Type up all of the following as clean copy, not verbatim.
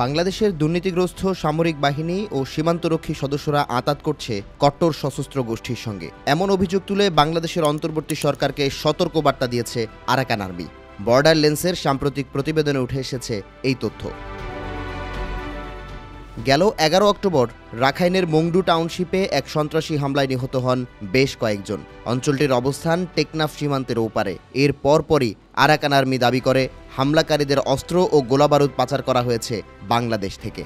বাংলাদেশের দুর্নীতিগ্রস্ত সামরিক বাহিনী ও সীমান্তরক্ষী সদস্যরা আঁতাত করছে কট্টর সশস্ত্র গোষ্ঠীর সঙ্গে। এমন অভিযোগ তুলে বাংলাদেশের অন্তর্বর্তী সরকারকে সতর্কবার্তা দিয়েছে আরাকান আর্মি। বর্ডার লেন্সের সাম্প্রতিক প্রতিবেদনে উঠে এসেছে এই তথ্য। গেল 11 অক্টোবর রাখাইনের মংডু টাউনশিপে এক সন্ত্রাসী হামলায় নিহত হন বেশ কয়েকজন। অঞ্চলটির অবস্থান টেকনাফ সীমান্তের ওপারে। এর পরপরই আরাকান আর্মি দাবি করে হামলাকারীদের অস্ত্র ও গোলাবারুদ পাচার করা হয়েছে বাংলাদেশ থেকে।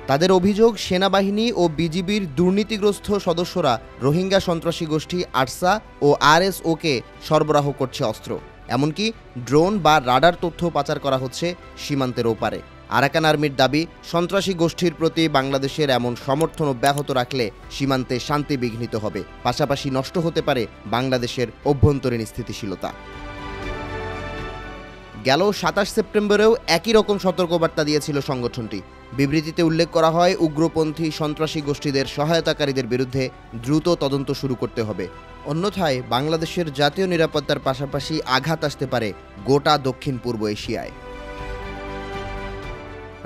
তাদের অভিযোগ, সেনাবাহিনী ও বিজিবির দুর্নীতিগ্রস্ত সদস্যরা রোহিঙ্গা সন্ত্রাসী গোষ্ঠী আরসা ও আরএসওকে সরবরাহ করছে অস্ত্র। এমনকি ড্রোন বা রাডার তথ্য পাচার করা হচ্ছে সীমান্তের ওপারে। আরাকান আর্মির দাবি, সন্ত্রাসী গোষ্ঠীর প্রতি বাংলাদেশের এমন সমর্থন অব্যাহত রাখলে সীমান্তে শান্তি বিঘ্নিত হবে, পাশাপাশি নষ্ট হতে পারে বাংলাদেশের অভ্যন্তরীণ স্থিতিশীলতা। গেল 27 সেপ্টেম্বরেও একই রকম সতর্কবার্তা দিয়েছিল সংগঠনটি। বিবৃতিতে উল্লেখ করা হয়, উগ্রপন্থী সন্ত্রাসী গোষ্ঠীদের সহায়তাকারীদের বিরুদ্ধে দ্রুত তদন্ত শুরু করতে হবে, অন্যথায় বাংলাদেশের জাতীয় নিরাপত্তার পাশাপাশি আঘাত আসতে পারে গোটা দক্ষিণ পূর্ব এশিয়ায়।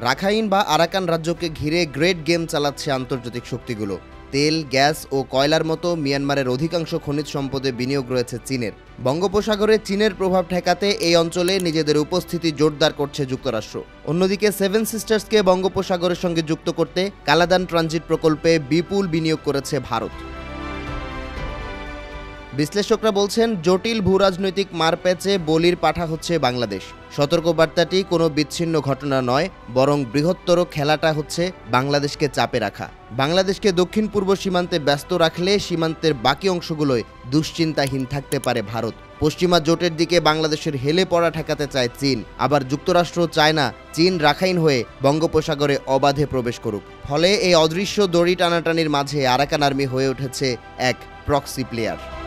রাখাইন বা আরাকান রাজ্যকে ঘিরে গ্রেট গেম চালাচ্ছে আন্তর্জাতিক শক্তিগুলো। তেল, গ্যাস ও কয়লার মতো মিয়ানমারের অধিকাংশ খনিজ সম্পদে বিনিয়োগ রয়েছে চীনের। বঙ্গোপসাগরে চীনের প্রভাব ঠেকাতে এই অঞ্চলে নিজেদের উপস্থিতি জোরদার করছে যুক্তরাষ্ট্র। অন্যদিকে সেভেন সিস্টার্সকে বঙ্গোপসাগরের সঙ্গে যুক্ত করতে কালাদান ট্রানজিট প্রকল্পে বিপুল বিনিয়োগ করেছে ভারত। বিশ্লেষকরা বলছেন, জটিল ভূরাজনৈতিক মারপ্যাচে বলির পাঠা হচ্ছে বাংলাদেশ। সতর্কবার্তাটি কোনো বিচ্ছিন্ন ঘটনা নয়, বরং বৃহত্তর খেলাটা হচ্ছে বাংলাদেশকে চাপে রাখা। বাংলাদেশকে দক্ষিণ পূর্ব সীমান্তে ব্যস্ত রাখলে সীমান্তের বাকি অংশগুলোয় দুশ্চিন্তাহীন থাকতে পারে ভারত। পশ্চিমা জোটের দিকে বাংলাদেশের হেলে পড়া ঠেকাতে চায় চীন। আবার যুক্তরাষ্ট্র চায় না চীন রাখাইন হয়ে বঙ্গোপসাগরে অবাধে প্রবেশ করুক। ফলে এই অদৃশ্য দড়ি টানাটানির মাঝে আরাকান আর্মি হয়ে উঠেছে এক প্রক্সি প্লেয়ার।